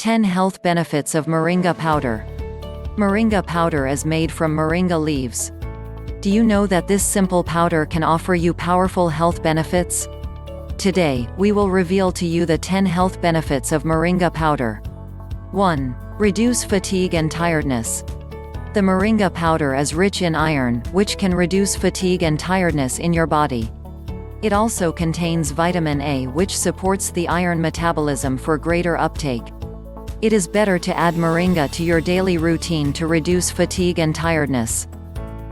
10 Health Benefits of Moringa Powder. Moringa powder is made from moringa leaves. Do you know that this simple powder can offer you powerful health benefits? Today, we will reveal to you the 10 health benefits of moringa powder. 1. Reduce fatigue and tiredness. The moringa powder is rich in iron, which can reduce fatigue and tiredness in your body. It also contains vitamin A, which supports the iron metabolism for greater uptake. It is better to add moringa to your daily routine to reduce fatigue and tiredness.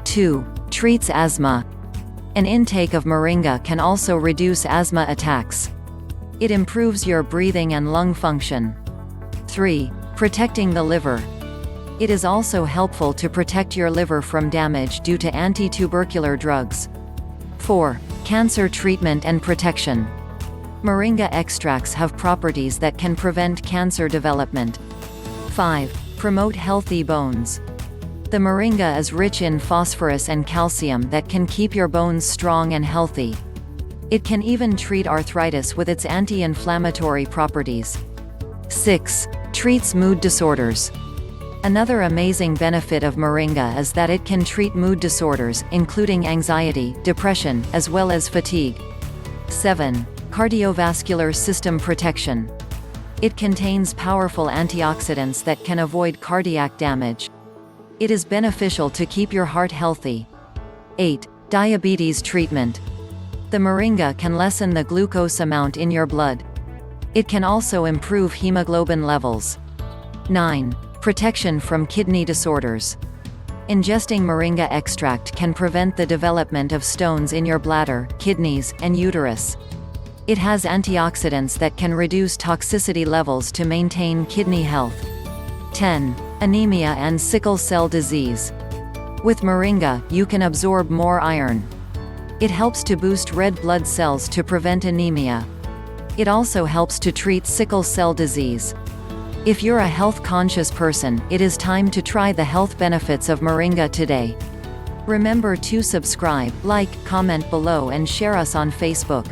2. Treats asthma. An intake of moringa can also reduce asthma attacks. It improves your breathing and lung function. 3. Protecting the liver. It is also helpful to protect your liver from damage due to anti-tubercular drugs. 4. Cancer treatment and protection. Moringa extracts have properties that can prevent cancer development. 5. Promote healthy bones. The moringa is rich in phosphorus and calcium that can keep your bones strong and healthy. It can even treat arthritis with its anti-inflammatory properties. 6. Treats mood disorders. Another amazing benefit of moringa is that it can treat mood disorders, including anxiety, depression, as well as fatigue. 7. Cardiovascular system protection. It contains powerful antioxidants that can avoid cardiac damage. It is beneficial to keep your heart healthy. 8. Diabetes treatment. The moringa can lessen the glucose amount in your blood. It can also improve hemoglobin levels. 9. Protection from kidney disorders. Ingesting moringa extract can prevent the development of stones in your bladder, kidneys, and uterus. It has antioxidants that can reduce toxicity levels to maintain kidney health. 10. Anemia and sickle cell disease. With moringa, you can absorb more iron. It helps to boost red blood cells to prevent anemia. It also helps to treat sickle cell disease. If you're a health-conscious person, it is time to try the health benefits of moringa today. Remember to subscribe, like, comment below and share us on Facebook.